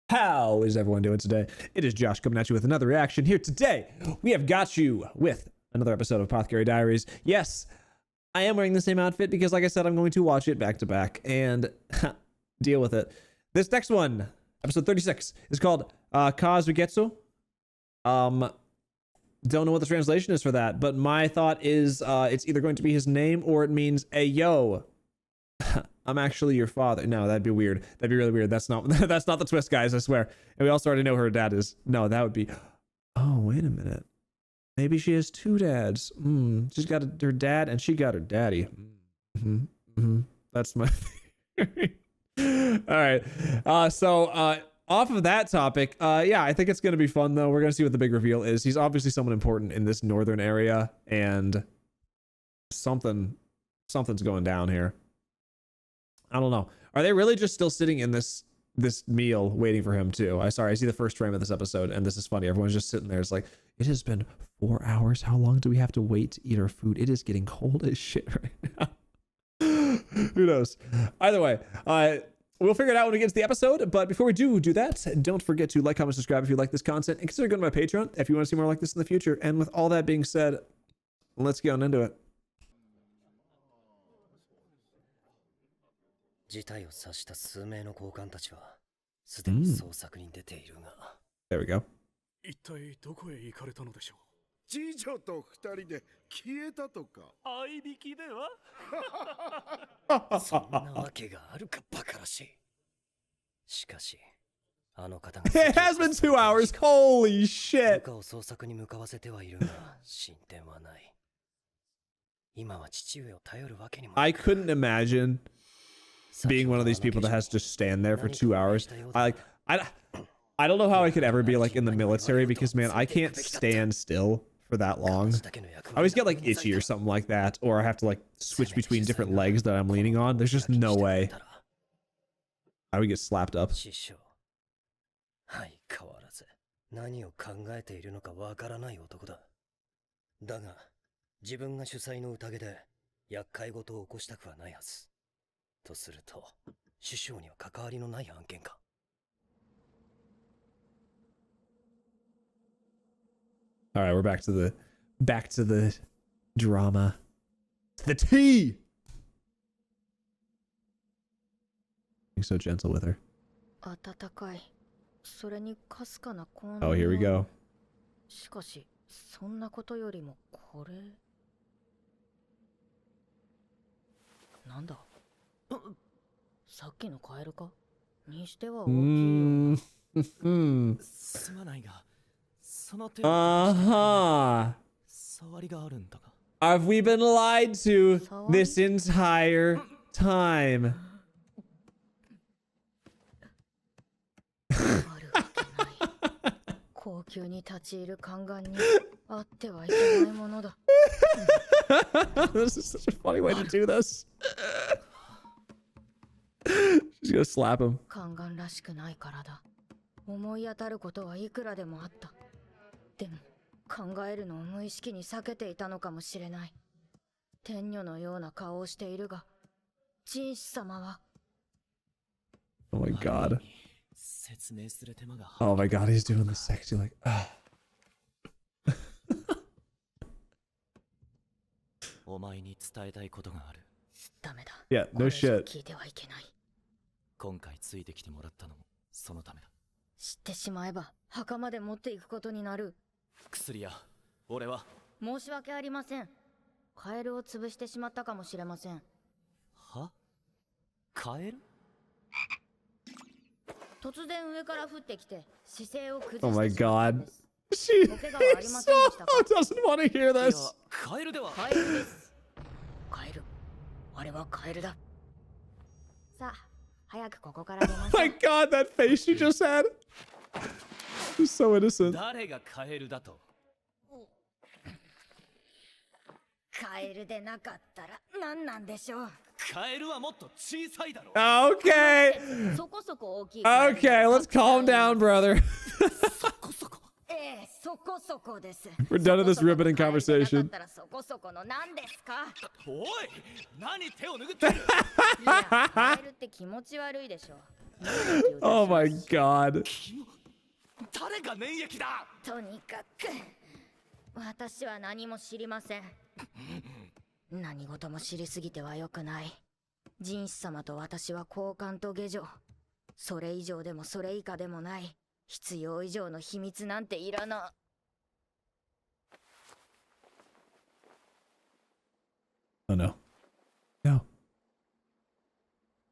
How is everyone doing today? It is Josh coming at you with another reaction. Here today, we have got you with another episode of Apothecary Diaries. Yes, I am wearing the same outfit because, like I said, I'm going to watch it back to back and deal with it. This next one, episode 36, is called Kazugetsu. Don't know what the translation is for that, but my thought is it's either going to be his name or it means, hey, yo, I'm actually your father. No, that'd be weird. That'd be really weird. That's not that's not the twist, guys, I swear. And we also already know who her dad is. No, that would be... Oh, wait a minute. Maybe she has two dads. She's got her dad and she got her daddy. That's my theory. All right. So off of that topic, yeah, I think it's going to be fun, though. We're going to see what the big reveal is. He's obviously someone important in this northern area, and something's going down here. I don't know. Are they really just still sitting in this meal waiting for him too? I see the first frame of this episode, and this is funny. Everyone's just sitting there. It's like, it has been 4 hours. How long do we have to wait to eat our food? It is getting cold as shit right now. Who knows? Either way, we'll figure it out when we get to the episode. But before we do that, don't forget to like, comment, subscribe if you like this content, and consider going to my Patreon if you want to see more like this in the future. And with all that being said, let's get on into it. 事態を察した数名の高官たちはすでに捜索に出ているが。There we go. 一体どこへ行かれたのでしょう。次女と二人で消えたとか。合いびきでは？そんなわけがあるかバカらしい。しかし、あの方が It has been 2 hours. Holy shit. 部下を捜索に向かわせてはいるが進展はない。今は父上を頼るわけにも。I couldn't imagine being one of these people that has to stand there for 2 hours. I don't know how I could ever be like in the military because, man, I can't stand still for that long. I always get like itchy or something like that, or I have to like switch between different legs that I'm leaning on. There's just no way I would get slapped up. 相変わらず何を考えているのかわからない男だ。だが自分が主催の宴で厄介事を起こしたくはないはず。とすると、首相には関わりのない案件か。All right, we're back to the drama. The tea. Being so gentle with her. Oh, here we go. しかし、そんなことよりもこれ。なんだ。さっきのカエルか？にしては大きいよ。すまないが、その手触りがあるんだが。Have we been lied to this entire time? 高級に立ち入る宦官にあってはいけないものだ。This is such a funny way to do this. She's gonna slap him. 宦官らしくないからだ。思い当たることはいくらでもあった。でも考えるのを無意識に避けていたのかもしれない。天女のような顔をしているが、紳士様は。Oh my god. Oh my god, he's doing the sexy like. Yeah, no shit. 今回ついてきてもらったのもそのためだ。知ってしまえば墓まで持っていくことになる。薬や俺は申し訳ありません。カエルを潰してしまったかもしれません。は？カエル？突然上から降ってきて姿勢を崩して Oh し my まったん god. です。 She お怪我はありませんでしたか？ doesn't want to hear this. カエルでは。カエルです。カエル。あれはカエルだ。さあ、早くここから出ましょう。My god, that face you just had. She's so innocent. 誰がカエルだと？カエルでなかったら何なんでしょう。カエルはもっと小さいだろ。Okay. そこそこ大きい。Okay, let's calm down, brother. そこそこ。そこそこです。 We're done with this riveting conversation. そこそこの何ですか？おい、何手を拭ってる？いや、カエルって気持ち悪いでしょ。Oh my god. 誰が粘液だ。とにかく私は何も知りません。何事も知りすぎてはよくない。人種様と私は交換と下女。それ以上でもそれ以下でもない。必要以上の秘密なんていらな。Oh no. No.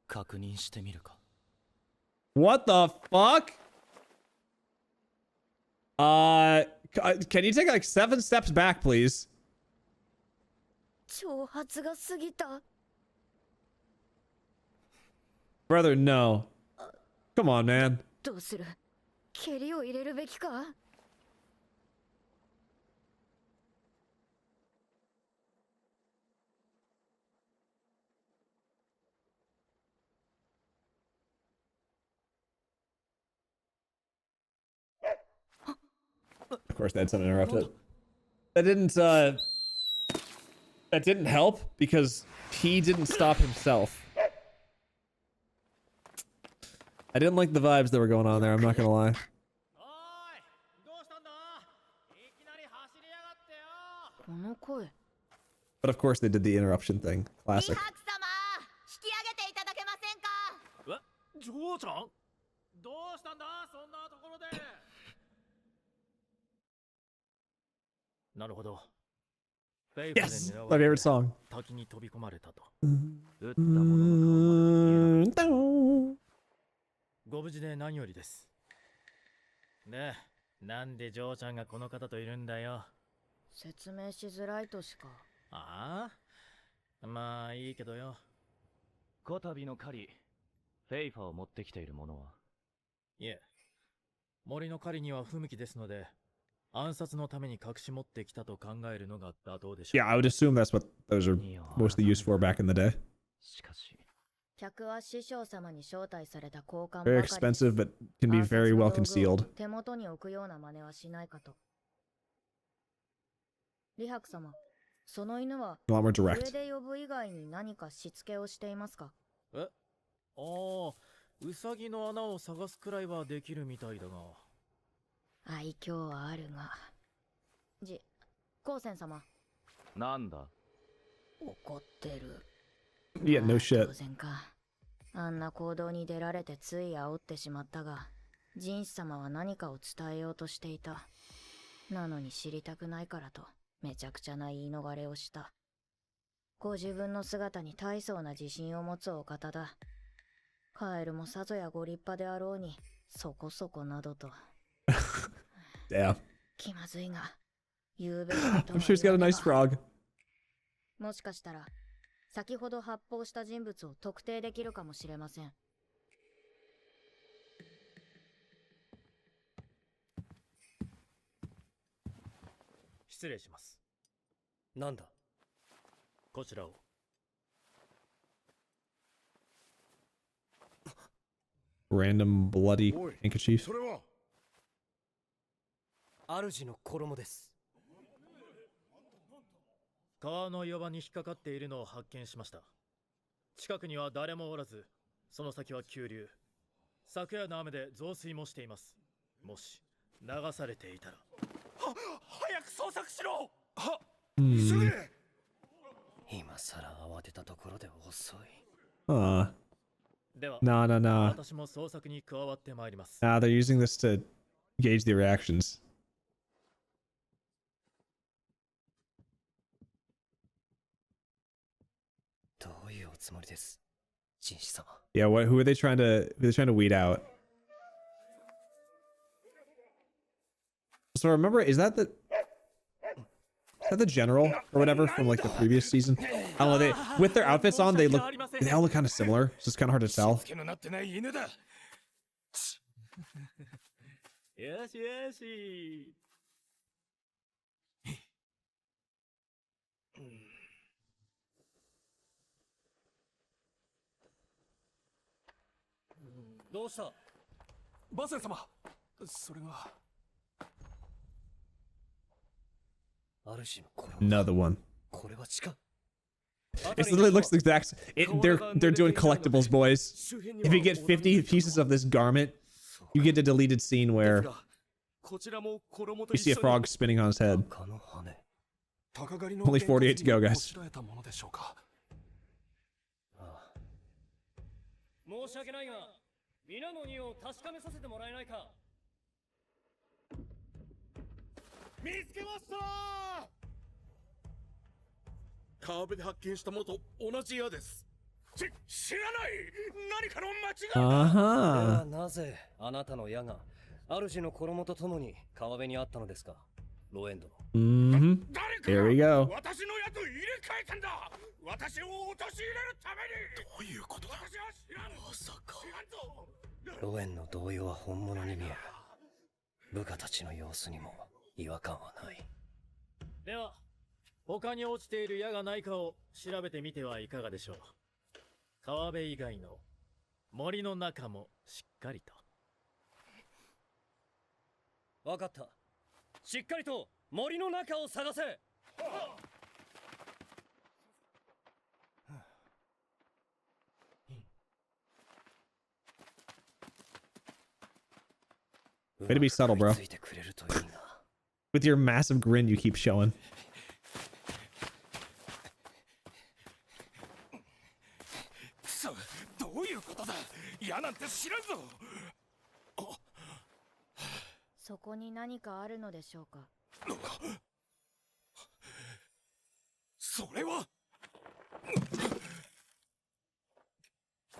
確認してみるか。What the fuck? Can you take like 7 steps back, please? 挑発が過ぎた。Brother, no. Come on, man. どうする？蹴りを入れるべきか？ Of course, they had something interrupted. That didn't help because he didn't stop himself. I didn't like the vibes that were going on there, I'm not gonna lie. But of course they did the interruption thing. Classic. ジョーちゃん、どうしたんだそんなところで。なるほど。Yes! My favorite song. 滝に飛び込まれたと。撃った者の顔まで見えなかった。ご無事で何よりです。で、なんでジョーちゃんがこの方といるんだよ。説明しづらいとしか。ああ、まあいいけどよ。こたびの狩り、フェイファーを持ってきているものは。いえ、森の狩りには不向きですので、暗殺のために隠し持ってきたと考えるのが妥当でしょう。Yeah, I would assume that's what those are mostly used for back in the day. しかし、客は師匠様に招待された交換ばか Very り。 expensive, but can be very well concealed. 手元に置くような真似はしないかと。李白様、その犬は A lot more 上 direct. で呼ぶ以外に何かしつけをしていますか？ああ、ウサギの穴を探すくらいはできるみたいだが。愛嬌はあるが。高専様。なんだ？怒ってる。Yeah, no 当 shit. 然か。あんな行動に出られてつい煽ってしまったが、人種様は何かを伝えようとしていた。なのに知りたくないからと、めちゃくちゃな言い逃れをした。ご自分の姿に大層な自信を持つお方だ。カエルもさぞやご立派であろうに、そこそこなどと。Damn. 気まずいが、言うべきことは I'm sure he's got a nice frog. もしかしたら、先ほど発砲した人物を特定できるかもしれません。失礼します。なんだ？こちらを。Random bloody おい、 handkerchief. それは主の衣です。川の岩場に引っかかっているのを発見しました。近くには誰もおらず、その先は急流。昨夜の雨で増水もしています。もし流されていたら。早く捜索しろ。は、急げ。今さら慌てたところで遅い。では、Nah, nah, nah. 私も捜索に加わってまいります。Nah, they're using this to gauge the reactions. どういうおつもりです、紳士様。Yeah, who are they trying to weed out? So remember, is that the general or whatever from like the previous season? I don't know, they with their outfits on, they all look kind of similar, so it's kind of hard to tell. よしよし。どうした？バセン様、それが。主の衣。 Another one. これは地下。It literally looks the exact. They're doing collectibles, boys. If you get 50 pieces of this garment, you get a deleted scene where we see a frog spinning on his head. Only 48 to go, guys. 申し訳ないが、皆の荷を確かめさせてもらえないか。見つけました。川辺で発見したものと同じ矢です。知らない。何かの間違いだ。なぜあなたの矢が主の衣とともに川辺にあったのですか、ロエンドの。There we go. 私の矢と入れ替えたんだ。私を陥れるために。どういうことだ。私は知らん。まさか。ロエンの動揺は本物に見える。部下たちの様子にも違和感はない。では、他に落ちている矢がないかを調べてみてはいかがでしょう。川辺以外の森の中もしっかりと。わかった。しっかりと森の中を探せ。Way to be subtle, bro. With your massive grin you keep showing. どういうことだ。矢なんて知らんぞ。そこに何かあるのでしょうか。それは。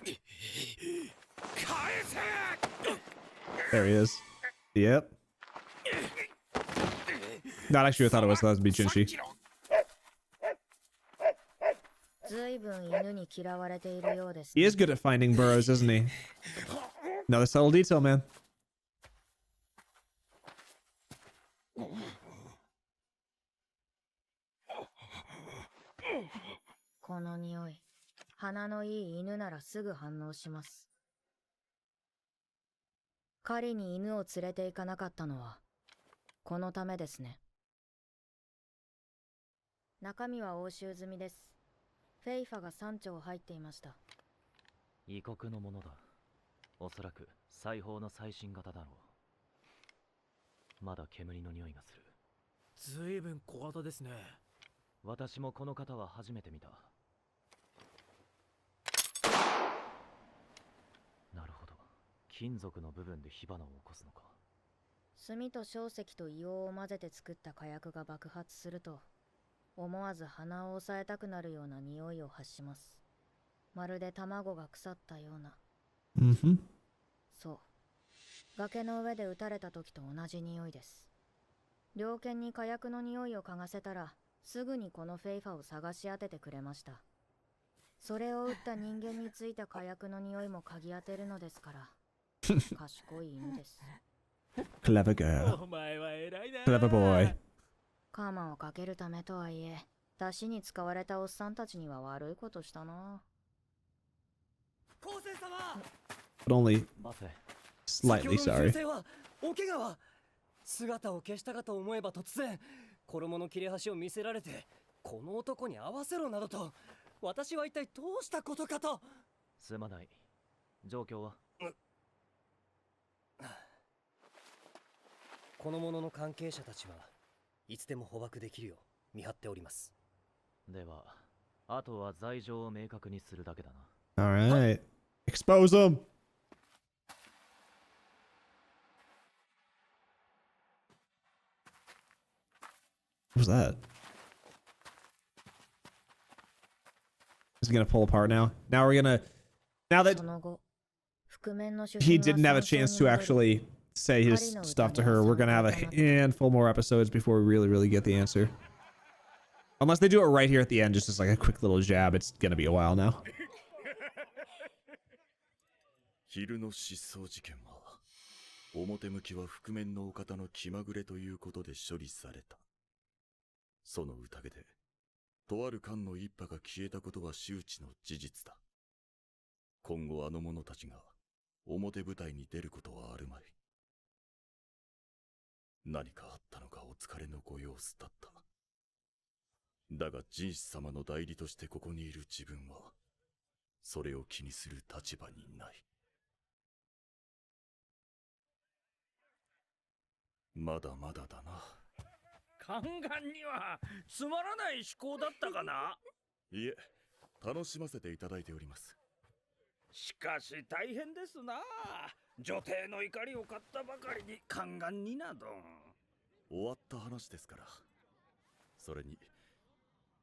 返せ。 There he is. Yep. Not actually what I thought it was. That would be Jinshi. ずいぶん犬に嫌われているようです。He is good at finding burrows, isn't he? Another subtle detail, man. この匂い、鼻のいい犬ならすぐ反応します。狩りに犬を連れて行かなかったのはこのためですね。中身は押収済みです。フェイファが3丁入っていました。異国のものだ。おそらく裁縫の最新型だろう。まだ煙の匂いがする。ずいぶん小型ですね。私もこの方は初めて見た。なるほど。金属の部分で火花を起こすのか。炭と硝石と硫黄を混ぜて作った火薬が爆発すると、思わず鼻を押さえたくなるような匂いを発します。まるで卵が腐ったような。そう。崖の上で撃たれた時と同じ匂いです。猟犬に火薬の匂いを嗅がせたら、すぐにこのフェイファを探し当ててくれました。それを撃った人間についた火薬の匂いも嗅ぎ当てるのですから。賢い犬です。Clever girl. Clever boy. カーマンをかけるためとはいえ、出汁に使われたおっさんたちには悪いことしたな。But only slightly sorry. お怪我は姿を消したかと思えば突然衣の切れ端を見せられて、この男に合わせろなどと。私は一体どうしたことかと。すまない。状況は？この者の関係者たちはいつでも捕獲できるよう見張っております。では、あとは罪状を明確にするだけだな。Alright. Expose them! What was that? Is he gonna pull apart now? Now we're gonna... Now that he didn't have a chance to actually say his stuff to her, we're gonna have a handful more episodes before we really get the answer. Unless they do it right here at the end, just as like a quick little jab, it's gonna be a while now. 昼の失踪事件は表向きは覆面のお方の気まぐれということで処理された。その宴でとある艦の一派が消えたことは周知の事実だ。今後あの者たちが表舞台に出ることはあるまい。何かあったのかお疲れのご様子だった。だがジンシ様の代理としてここにいる自分は、それを気にする立場にない。まだまだだな。宦官にはつまらない思考だったかな。いえ、楽しませていただいております。しかし大変ですな。女帝の怒りを買ったばかりに宦官になど。終わった話ですから。それに、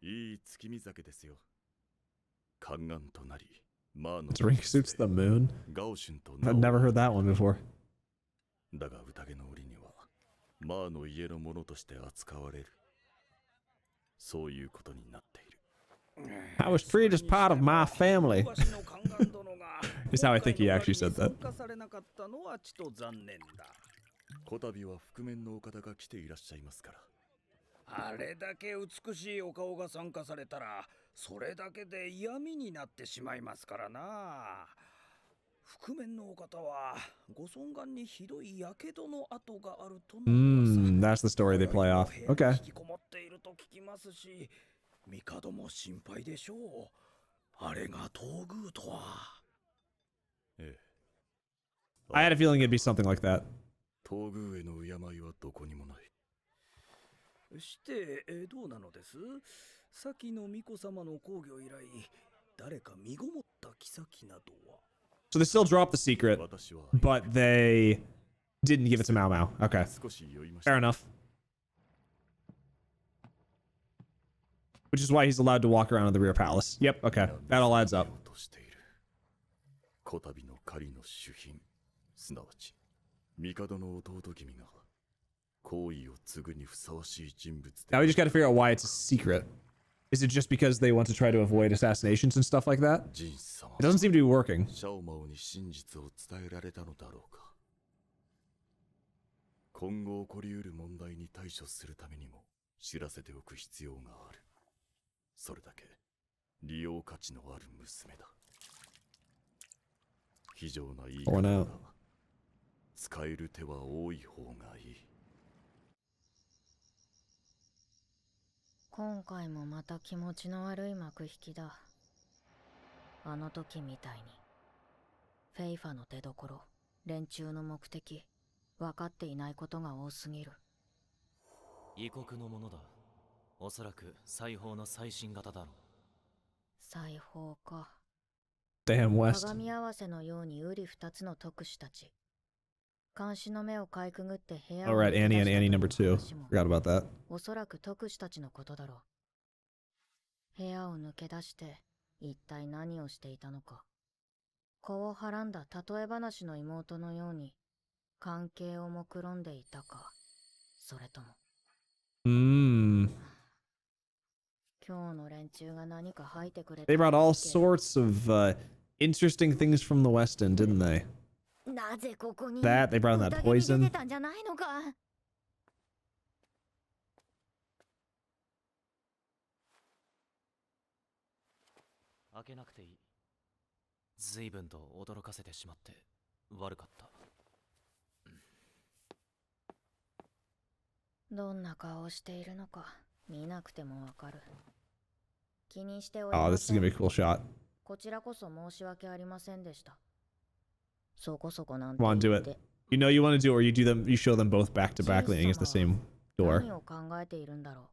いい月見酒ですよ。宦官となり、マーの Drink suits the moon? ガオシュンと I've never heard that one before. だが宴の折には、マーの家のものとして扱われる。そういうことになっている。I was treated as part of my family. Is how I think he actually said that. こたびは覆面のお方が来ていらっしゃいますから。あれだけ美しいお顔が参加されたら、それだけで嫌味になってしまいますからな。覆面のお方はご尊顔にひどい火傷の跡があるとのThat's the story they play off. Okay. 引きこもっていると聞きますし、帝も心配でしょう。あれが東宮とは。ええ。I had a feeling it'd be something like that. 東宮への敬いはどこにもない。して、どうなのです？先の巫女様の崩御以来、誰か身ごもった妃などは。So they still dropped the secret, but they didn't give it to Mau Mau. Okay. Fair enough. Which is why he's allowed to walk around in the rear palace. Yep, okay. That all adds up. こたびの狩りの主賓、すなわち帝の弟君が行為を継ぐにふさわしい人物で。 Now we just gotta figure out why it's a secret. Is it just because they want to try to avoid assassinations and stuff like that? It doesn't seem to be working. シャオマオに真実を伝えられたのだろうか。今後起こりうる問題に対処するためにも知らせておく必要がある。それだけ利用価値のある娘だ。非常な言い方だ。使える手は多い方がいい。今回もまた気持ちの悪い幕引きだ。あの時みたいに。フェイファの出所、連中の目的、分かっていないことが多すぎる。異国のものだ。おそらく裁縫の最新型だろう。裁縫か。Damn West. 鏡合わせのように瓜二つの特使たち。監視の目をかいくぐって部屋を。All right, Annie and Annie number 2. Forgot about that. おそらく特使たちのことだろう。部屋を抜け出して一体何をしていたのか。子をはらんだ例え話の妹のように関係を目論んでいたか。それとも。今日の連中が何か吐いてくれた。 They brought all sorts of interesting things from the West End, didn't they? なぜここに That, they brought in that poison. 出てたんじゃないのか。開けなくていい。随分と驚かせてしまって悪かった。どんな顔をしているのか見なくてもわかる。気にしており Oh, ま this is せん。 gonna be a cool shot. こちらこそ申し訳ありませんでした。そこそこなん Come on, て do 言っ it. て。You know you want to do it, or you do them. You show them both back to back, leaning against the same door. 何を考えているんだろう。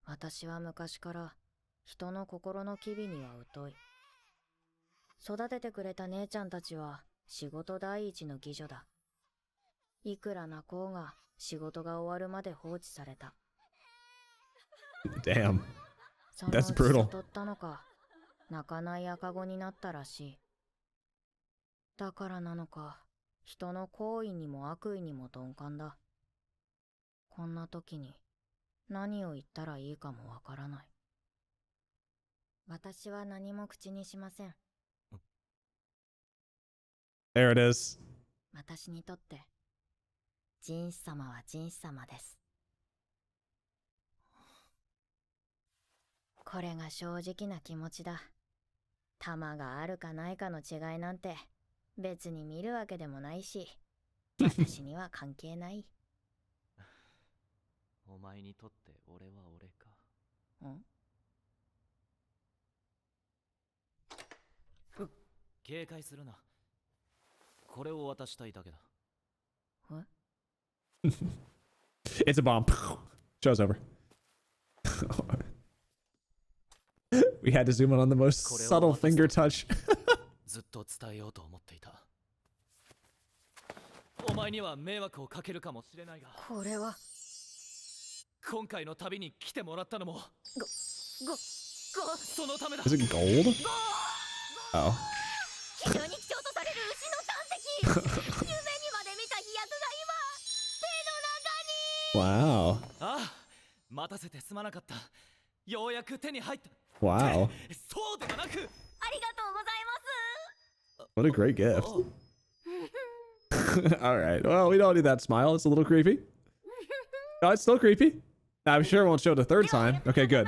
私は昔から人の心の機微には疎い。育ててくれた姉ちゃんたちは仕事第一の妓女だ。いくら泣こうが仕事が終わるまで放置された。Damn. その That's うち brutal. 悟ったのか、泣かない赤子になったらしい。だからなのか、人の行為にも悪意にも鈍感だ。こんな時に何を言ったらいいかもわからない。私は何も口にしません。There it is. 私にとってジンス様はジンス様です。これが正直な気持ちだ。玉があるかないかの違いなんて別に見るわけでもないし、私には関係ない。お前にとって俺は俺か。警戒するな。これを渡したいだけだ。It's a bomb. Show's over. We had to zoom in on the most subtle finger touch. ずっと伝えようと思っていた。お前には迷惑をかけるかもしれないが、これは今回の旅に来てもらったのもそのためだ。 Is it gold? Oh. 気球に貴重とされる牛の胆石夢にまで見た飛躍が今手の中に Wow. ああ、待たせてすまなかった。ようやく手に入った。 Wow. そうではなく、ありがとうございます。 What a great gift. All right. Well, we don't need that smile. It's a little creepy. No, it's still creepy. I'm sure it won't show the third time. Okay, good.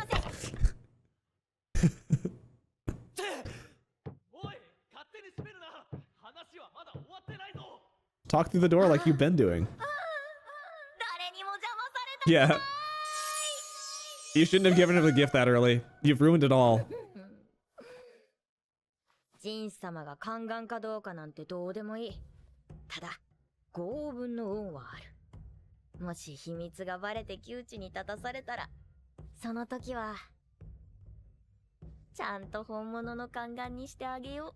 おい、勝手に閉めるな。話はまだ終わってないぞ。 Talk through the door like you've been doing. 誰にも邪魔された Yeah. You shouldn't have given him the gift that early. You've ruined it all. ジンス様が宦官かどうかなんてどうでもいい。ただ5億分の恩はある。もし秘密がバレて窮地に立たされたら、その時はちゃんと本物の宦官にしてあげよ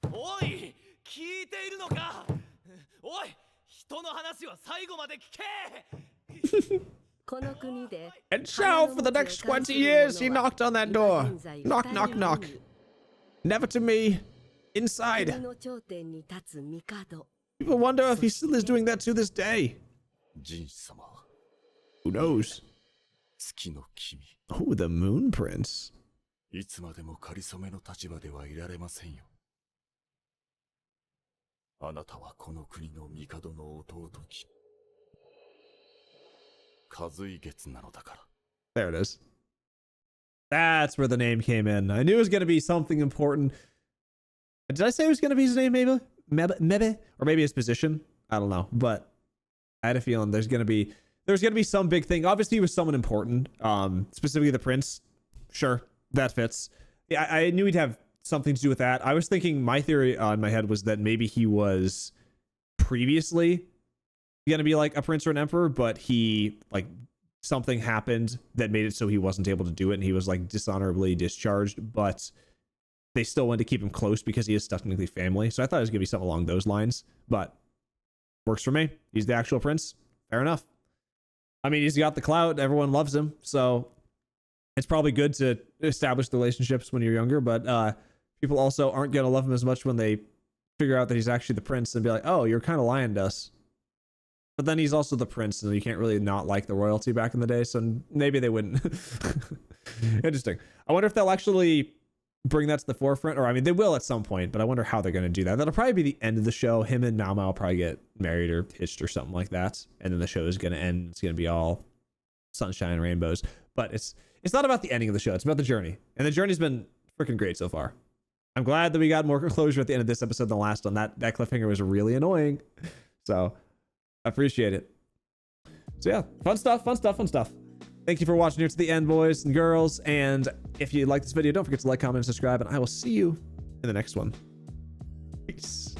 う。おい、聞いているのか。おい、人の話は最後まで聞け。 And so, for the next 20 years, he knocked on that door. Knock, knock, knock. Never to me. Inside. People wonder if he still is doing that to this day. ジン様、 Who knows? 月の君、 Oh, the Moon Prince. いつまでも仮初めの立場ではいられませんよ。あなたはこの国の帝の弟君、和井月なのだから。 There it is. That's where the name came in. I knew it was going to be something important. Did I say it was going to be his name, maybe? Maybe? Or maybe his position? I don't know. But I had a feeling there's going to be some big thing. Obviously, he was someone important. Specifically the prince. Sure, that fits. Yeah, I knew he'd have something to do with that. I was thinking, my theory in my head was that maybe he was previously going to be like a prince or an emperor, but he, like, something happened that made it so he wasn't able to do it, and he was, like, dishonorably discharged, but they still wanted to keep him close because he is technically family. So I thought it was going to be something along those lines, but works for me. He's the actual prince. Fair enough. I mean, he's got the clout. Everyone loves him. So it's probably good to establish the relationships when you're younger, but people also aren't going to love him as much when they figure out that he's actually the prince and be like, oh, you're kind of lying to us. But then he's also the prince, and you can't really not like the royalty back in the day, so maybe they wouldn't. Interesting. I wonder if they'll actually bring that to the forefront, or I mean, they will at some point, but I wonder how they're going to do that. That'll probably be the end of the show. Him and Maomao will probably get married or hitched or something like that, and then the show is going to end. It's going to be all sunshine and rainbows. But it's not about the ending of the show. It's about the journey, and the journey's been freaking great so far. I'm glad that we got more closure at the end of this episode than the last one. That cliffhanger was really annoying. So I appreciate it. So yeah, fun stuff. Thank you for watching here to the end, boys and girls. And if you like this video, don't forget to like, comment, and subscribe. And I will see you in the next one. Peace.